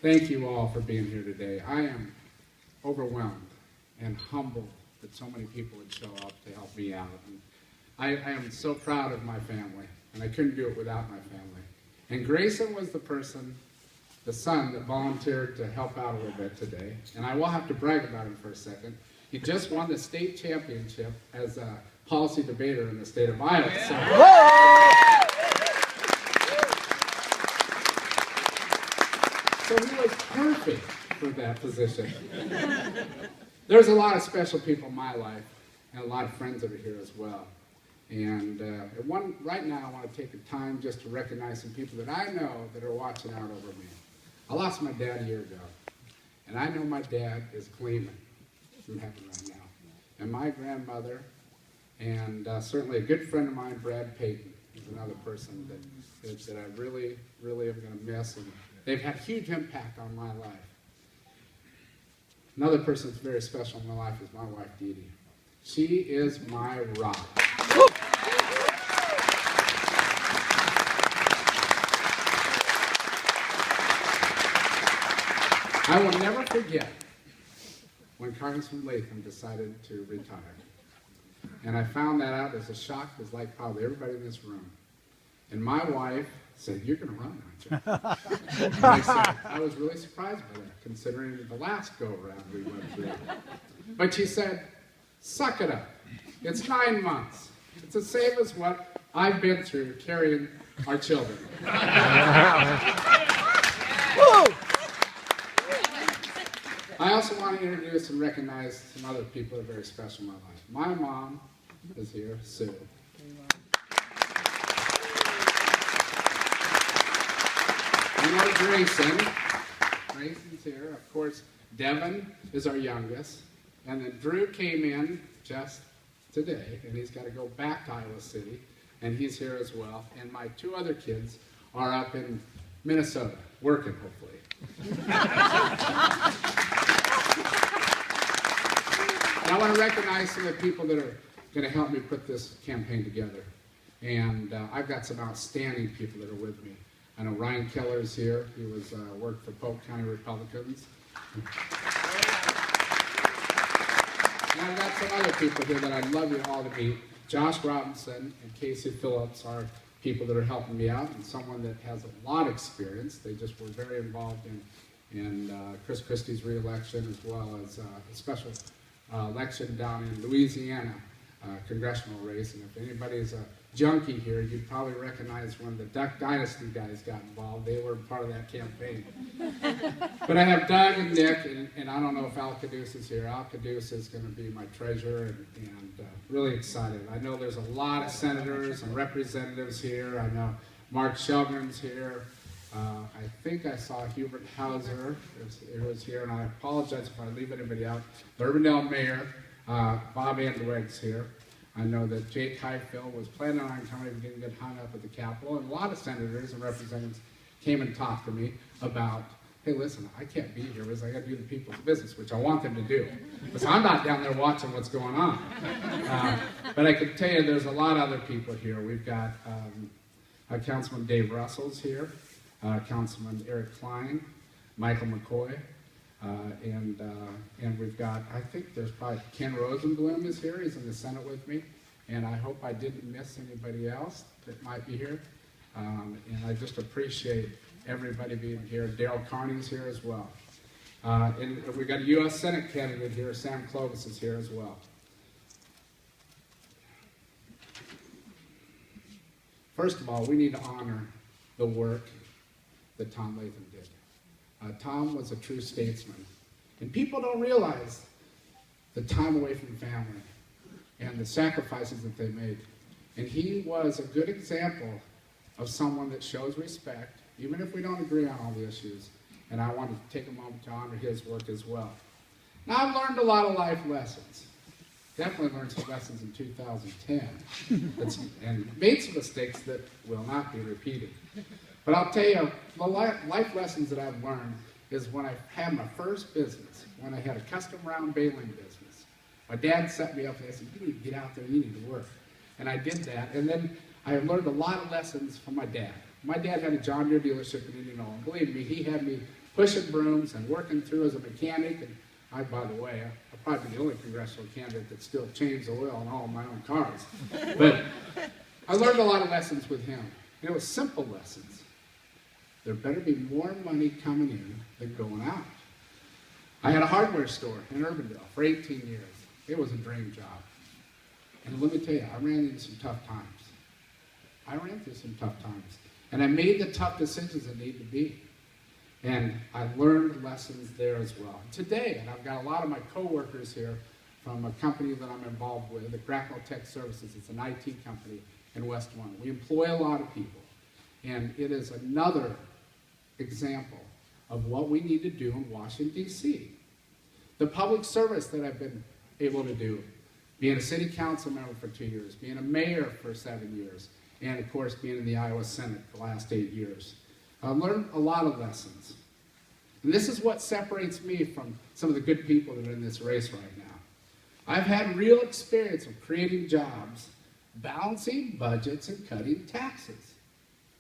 thank you all for being here today. I am overwhelmed and humbled that so many people would show up to help me out. And I am so proud of my family, and I couldn't do it without my family. And Grayson was the person, the son, that volunteered to help out a little bit today. And I will have to brag about him for a second. He just won the state championship as a policy debater in the state of Iowa. So he was perfect for that position. There's a lot of special people in my life, and a lot of friends that are here as well. And right now I want to take the time just to recognize some people that I know that are watching out over me. I lost my dad a year ago, and I know my dad is gleaming from heaven right now. And my grandmother, and certainly a good friend of mine, Brad Payton, is another person that I really, really am going to miss. And they've had huge impact on my life. Another person that's very special in my life is my wife, Dee Dee. She is my rock. I will never forget when Congressman Latham decided to retire. And I found that out as a shock, as like probably everybody in this room. And my wife said, "You're going to run, aren't you?" And I was really surprised by that, considering the last go-around we went through. But she said, "Suck it up. It's 9 months. It's the same as what I've been through carrying our children." I also want to introduce and recognize some other people that are very special in my life. My mom is here, Sue. Grayson. Grayson's here. Of course, Devin is our youngest. And then Drew came in just today, and he's got to go back to Iowa City, and he's here as well. And my two other kids are up in Minnesota, working, hopefully. And I want to recognize some of the people that are going to help me put this campaign together. And I've got some outstanding people that are with me. I know Ryan Keller's here. He was worked for Polk County Republicans. And I've got some other people here that I'd love you all to meet. Josh Robinson and Casey Phillips are people that are helping me out, and someone that has a lot of experience. They just were very involved in Chris Christie's re-election, as well as a special election down in Louisiana, congressional race. And if anybody's a junkie here, you'd probably recognize when the Duck Dynasty guys got involved. They were part of that campaign. But I have Doug and Nick, and I don't know if Al Caduce is here. Al Caduce is going to be my treasurer, and really excited. I know there's a lot of senators and representatives here. I know Mark Shelgren's here. I think I saw Hubert Hauser was here, and I apologize if I leave anybody out. The Urbandale Mayor, Bob Andweg's here. I know that Jake Highfield was planning on coming and didn't get hung up at the Capitol, and a lot of senators and representatives came and talked to me about, hey, listen, I can't be here because I got to do the people's business, which I want them to do. Because I'm not down there watching what's going on. But I can tell you there's a lot of other people here. We've got Councilman Dave Russell's here, Councilman Eric Klein, Michael McCoy, and we've got, I think there's probably Ken Rosenblum is here. He's in the Senate with me. And I hope I didn't miss anybody else that might be here. And I just appreciate everybody being here. Darrell Carney's here as well. And we've got a U.S. Senate candidate here. Sam Clovis is here as well. First of all, we need to honor the work that Tom Latham did. Tom was a true statesman. And people don't realize the time away from family and the sacrifices that they made. And he was a good example of someone that shows respect, even if we don't agree on all the issues. And I want to take a moment to honor his work as well. Now, I've learned a lot of life lessons. Definitely learned some lessons in 2010 and made some mistakes that will not be repeated. But I'll tell you, the life lessons that I've learned is when I had my first business, when I had a custom round baling business. My dad set me up and said, you need to get out there, you need to work. And I did that. And then I learned a lot of lessons from my dad. My dad had a John Deere dealership in Indianola. Believe me, he had me pushing brooms and working through as a mechanic. And I, by the way, I'll probably be the only congressional candidate that still changes the oil on all of my own cars. But I learned a lot of lessons with him. And it was simple lessons. There better be more money coming in than going out. I had a hardware store in R-Urbandale for 18 years. It was a dream job. And let me tell you, I ran into some tough times. And I made the tough decisions that need to be. And I learned lessons there as well. Today, and I've got a lot of my coworkers here from a company that I'm involved with, the Congressional Tech Services. It's an IT company in West One. We employ a lot of people. And it is another example of what we need to do in Washington, D.C. The public service that I've been able to do, being a city council member for 2 years, being a mayor for 7 years, and of course being in the Iowa Senate the last 8 years. I've learned a lot of lessons. And this is what separates me from some of the good people that are in this race right now. I've had real experience of creating jobs, balancing budgets, and cutting taxes.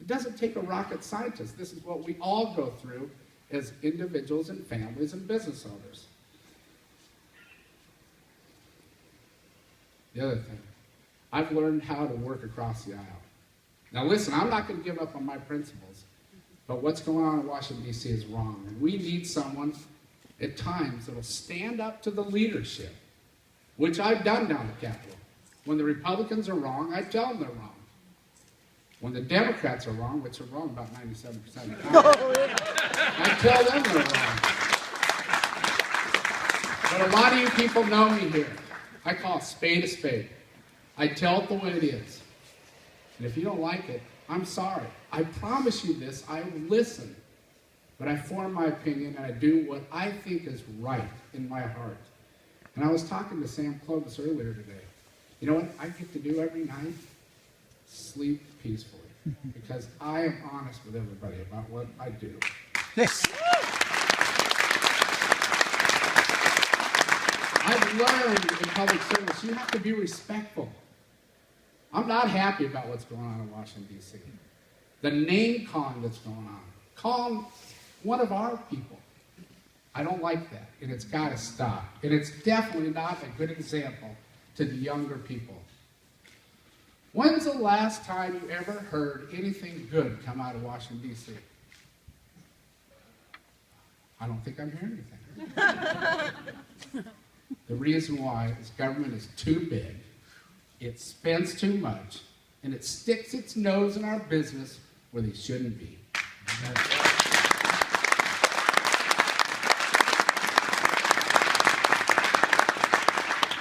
It doesn't take a rocket scientist. This is what we all go through as individuals and families and business owners. The other thing, I've learned how to work across the aisle. Now listen, I'm not going to give up on my principles, but what's going on in Washington, D.C. is wrong. And we need someone at times that will stand up to the leadership, which I've done down at the Capitol. When the Republicans are wrong, I tell them they're wrong. When the Democrats are wrong, which are wrong about 97% of the time, I tell them they're wrong. But a lot of you people know me here. I call a spade. I tell it the way it is. And if you don't like it, I'm sorry. I promise you this, I listen. But I form my opinion and I do what I think is right in my heart. And I was talking to Sam Clovis earlier today. You know what I get to do every night? Sleep peacefully. Because I am honest with everybody about what I do. Yes. I've learned in public service, you have to be respectful. I'm not happy about what's going on in Washington, D.C. The name calling that's going on. Calling one of our people. I don't like that, and it's got to stop. And it's definitely not a good example to the younger people. When's the last time you ever heard anything good come out of Washington, D.C.? I don't think I'm hearing anything. The reason why is government is too big, it spends too much, and it sticks its nose in our business where they shouldn't be.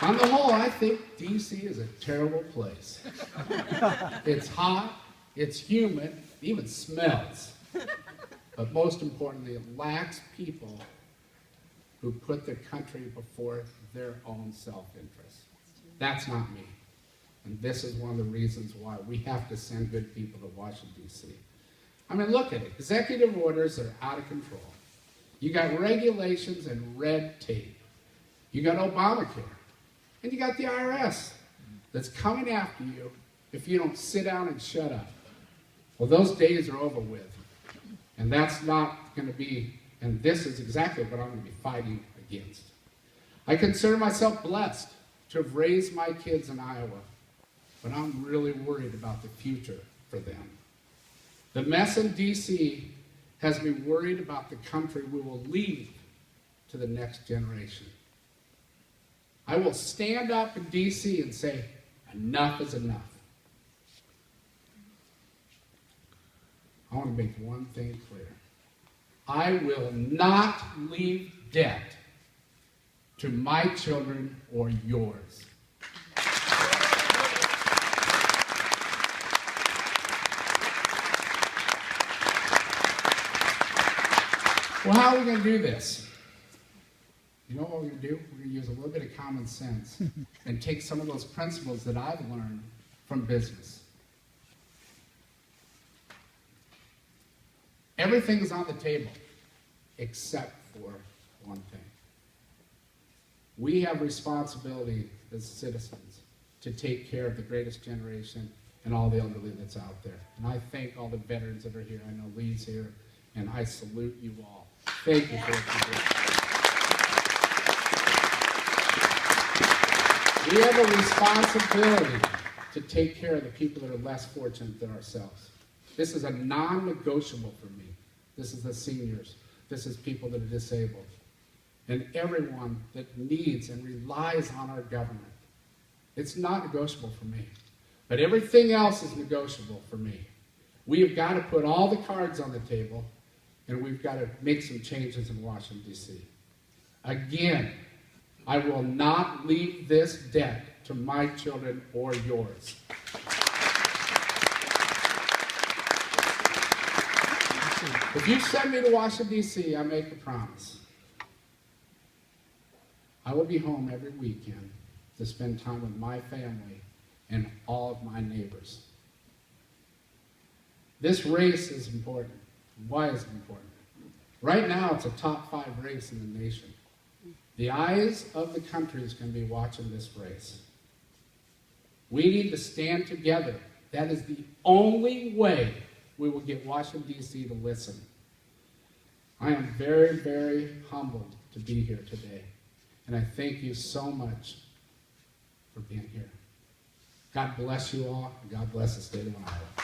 On the whole, I think D.C. is a terrible place. It's hot, it's humid, it even smells. But most importantly, it lacks people who put the country before their own self-interest. That's not me. And this is one of the reasons why we have to send good people to Washington, D.C. I mean, look at it. Executive orders that are out of control. You got regulations and red tape. You got Obamacare. And you got the IRS that's coming after you if you don't sit down and shut up. Well, those days are over with. And that's not going to be, and this is exactly what I'm going to be fighting against. I consider myself blessed to have raised my kids in Iowa, but I'm really worried about the future for them. The mess in D.C. has me worried about the country we will leave to the next generation. I will stand up in D.C. and say, enough is enough. I want to make one thing clear. I will not leave debt to my children or yours. Well, how are we going to do this? You know what we're going to do? We're going to use a little bit of common sense and take some of those principles that I've learned from business. Everything is on the table except for one thing. We have responsibility as citizens to take care of the greatest generation and all the elderly that's out there. And I thank all the veterans that are here. I know Lee's here, and I salute you all. Thank you for what you do. We have a responsibility to take care of the people that are less fortunate than ourselves. This is a non-negotiable for me. This is the seniors. This is people that are disabled. And everyone that needs and relies on our government. It's not negotiable for me. But everything else is negotiable for me. We have got to put all the cards on the table, and we've got to make some changes in Washington, D.C. Again, I will not leave this debt to my children or yours. If you send me to Washington, D.C., I make a promise. I will be home every weekend to spend time with my family and all of my neighbors. This race is important. Why is it important? Right now, it's a top 5 race in the nation. The eyes of the country is going to be watching this race. We need to stand together. That is the only way we will get Washington, D.C. to listen. I am very, very humbled to be here today. And I thank you so much for being here. God bless you all, and God bless the state of Iowa.